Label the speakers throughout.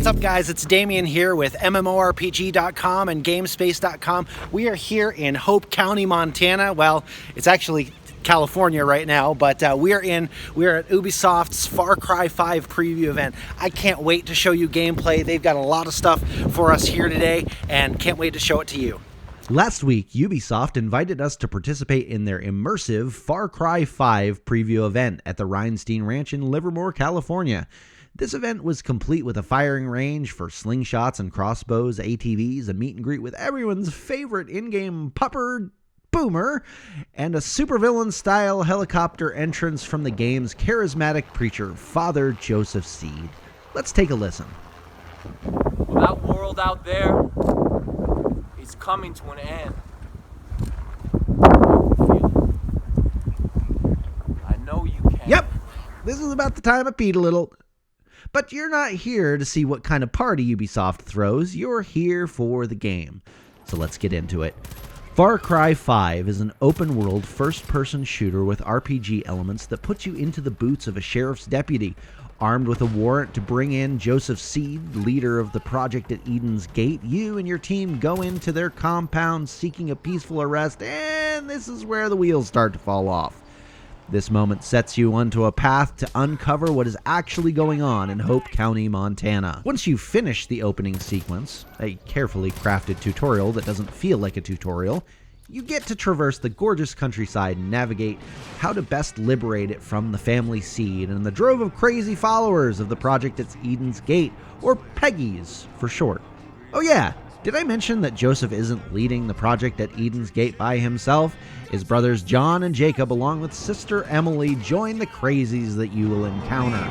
Speaker 1: What's up, guys? It's Damien here with MMORPG.com and GameSpace.com. We are here in Hope County, Montana. Well, it's actually California right now, but we're at Ubisoft's Far Cry 5 preview event. I can't wait to show you gameplay. They've got a lot of stuff for us here today, and can't wait to show it to you.
Speaker 2: Last week, Ubisoft invited us to participate in their immersive Far Cry 5 preview event at the Reinstein Ranch in Livermore, California. This event was complete with a firing range for slingshots and crossbows, ATVs, a meet and greet with everyone's favorite in-game pupper, Boomer, and a supervillain-style helicopter entrance from the game's charismatic preacher, Father Joseph Seed. Let's take a listen.
Speaker 3: Well, that world out there is coming to an end. I know you can.
Speaker 2: Yep, this is about the time I peed a little. But you're not here to see what kind of party Ubisoft throws, you're here for the game. So let's get into it. Far Cry 5 is an open-world, first-person shooter with RPG elements that puts you into the boots of a sheriff's deputy. Armed with a warrant to bring in Joseph Seed, leader of the project at Eden's Gate, you and your team go into their compound seeking a peaceful arrest, and this is where the wheels start to fall off. This moment sets you onto a path to uncover what is actually going on in Hope County, Montana. Once you finish the opening sequence, a carefully crafted tutorial that doesn't feel like a tutorial, you get to traverse the gorgeous countryside and navigate how to best liberate it from the family seed and the drove of crazy followers of the project at Eden's Gate, or Peggies for short. Oh yeah, did I mention that Joseph isn't leading the project at Eden's Gate by himself? His brothers John and Jacob, along with sister Emily, join the crazies that you will encounter.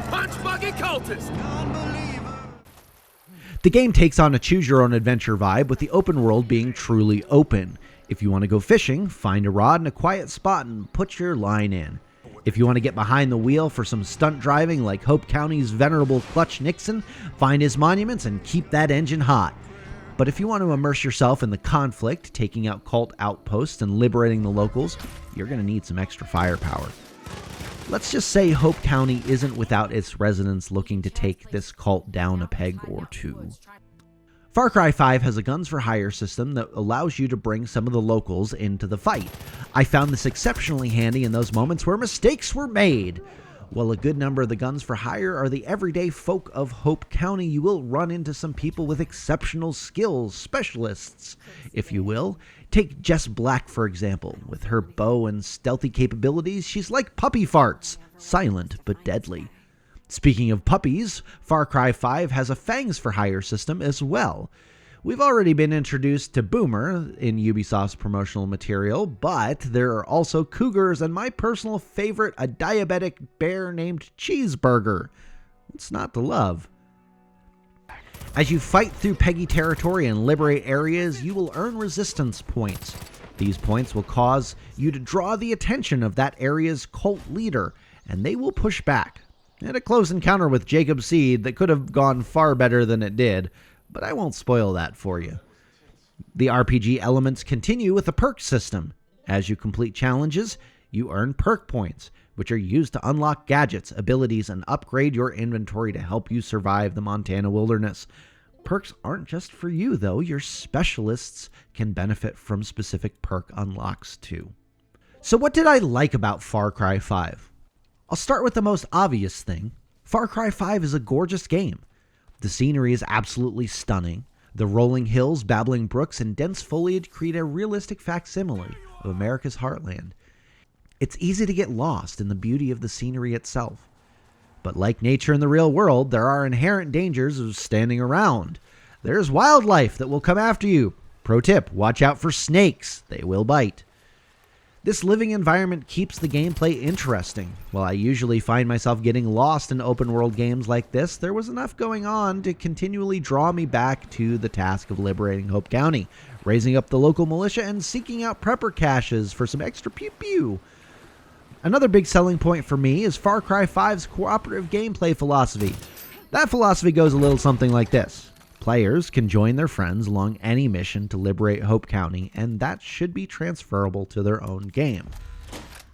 Speaker 3: Punch buggy cultist!
Speaker 2: The game takes on a choose-your-own-adventure vibe, with the open world being truly open. If you want to go fishing, find a rod in a quiet spot and put your line in. If you want to get behind the wheel for some stunt driving like Hope County's venerable Clutch Nixon, find his monuments and keep that engine hot. But if you want to immerse yourself in the conflict, taking out cult outposts and liberating the locals, you're going to need some extra firepower. Let's just say Hope County isn't without its residents looking to take this cult down a peg or two. Far Cry 5 has a guns for hire system that allows you to bring some of the locals into the fight. I found this exceptionally handy in those moments where mistakes were made. While a good number of the guns for hire are the everyday folk of Hope County, you will run into some people with exceptional skills, specialists, if you will. Take Jess Black, for example. With her bow and stealthy capabilities, she's like puppy farts, silent but deadly. Speaking of puppies, Far Cry 5 has a fangs for hire system as well. We've already been introduced to Boomer in Ubisoft's promotional material, but there are also cougars and my personal favorite, a diabetic bear named Cheeseburger. What's not to love? As you fight through Peggy territory and liberate areas, you will earn resistance points. These points will cause you to draw the attention of that area's cult leader, and they will push back. And a close encounter with Jacob Seed that could have gone far better than it did, but I won't spoil that for you. The RPG elements continue with the perk system. As you complete challenges, you earn perk points, which are used to unlock gadgets, abilities, and upgrade your inventory to help you survive the Montana wilderness. Perks aren't just for you, though. Your specialists can benefit from specific perk unlocks, too. So what did I like about Far Cry 5? I'll start with the most obvious thing. Far Cry 5 is a gorgeous game. The scenery is absolutely stunning. The rolling hills, babbling brooks, and dense foliage create a realistic facsimile of America's heartland. It's easy to get lost in the beauty of the scenery itself. But like nature in the real world, there are inherent dangers of standing around. There's wildlife that will come after you. Pro tip, watch out for snakes. They will bite. This living environment keeps the gameplay interesting. While I usually find myself getting lost in open world games like this, there was enough going on to continually draw me back to the task of liberating Hope County, raising up the local militia, and seeking out prepper caches for some extra pew-pew. Another big selling point for me is Far Cry 5's cooperative gameplay philosophy. That philosophy goes a little something like this. Players can join their friends along any mission to liberate Hope County, and that should be transferable to their own game.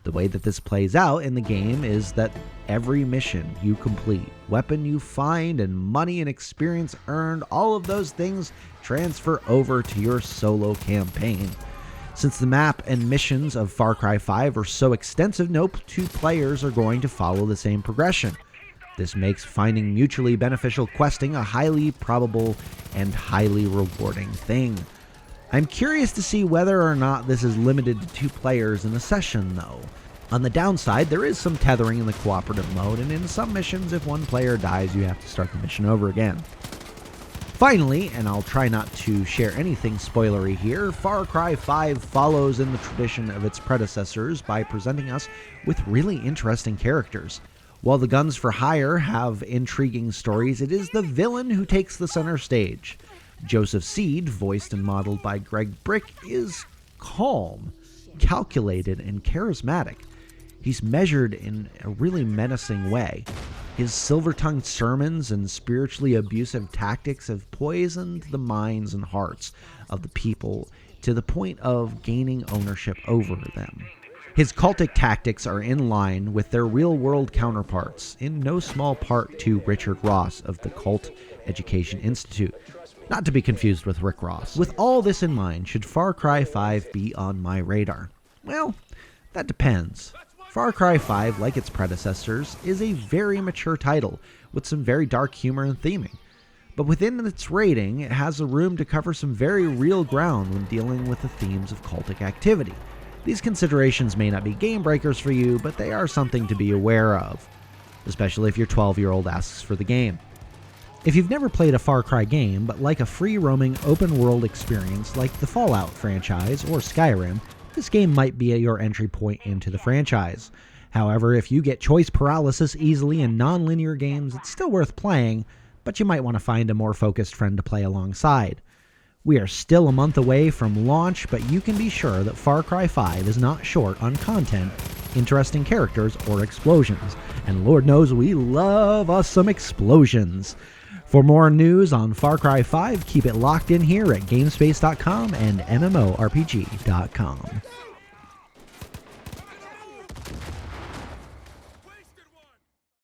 Speaker 2: The way that this plays out in the game is that every mission you complete, weapon you find, and money and experience earned, all of those things transfer over to your solo campaign. Since the map and missions of Far Cry 5 are so extensive, no two players are going to follow the same progression. This makes finding mutually beneficial questing a highly probable and highly rewarding thing. I'm curious to see whether or not this is limited to 2 players in a session, though. On the downside, there is some tethering in the cooperative mode, and in some missions, if one player dies, you have to start the mission over again. Finally, and I'll try not to share anything spoilery here, Far Cry 5 follows in the tradition of its predecessors by presenting us with really interesting characters. While the Guns for Hire have intriguing stories, it is the villain who takes the center stage. Joseph Seed, voiced and modeled by Greg Brick, is calm, calculated, and charismatic. He's measured in a really menacing way. His silver-tongued sermons and spiritually abusive tactics have poisoned the minds and hearts of the people to the point of gaining ownership over them. His cultic tactics are in line with their real-world counterparts, in no small part to Richard Ross of the Cult Education Institute, not to be confused with Rick Ross. With all this in mind, should Far Cry 5 be on my radar? Well, that depends. Far Cry 5, like its predecessors, is a very mature title with some very dark humor and theming. But within its rating, it has a room to cover some very real ground when dealing with the themes of cultic activity. These considerations may not be game breakers for you, but they are something to be aware of, especially if your 12-year-old asks for the game. If you've never played a Far Cry game, but like a free-roaming open-world experience like the Fallout franchise or Skyrim, this game might be your entry point into the franchise. However, if you get choice paralysis easily in non-linear games, it's still worth playing, but you might want to find a more focused friend to play alongside. We are still a month away from launch, but you can be sure that Far Cry 5 is not short on content, interesting characters, or explosions. And Lord knows we love us some explosions. For more news on Far Cry 5, keep it locked in here at GameSpace.com and MMORPG.com.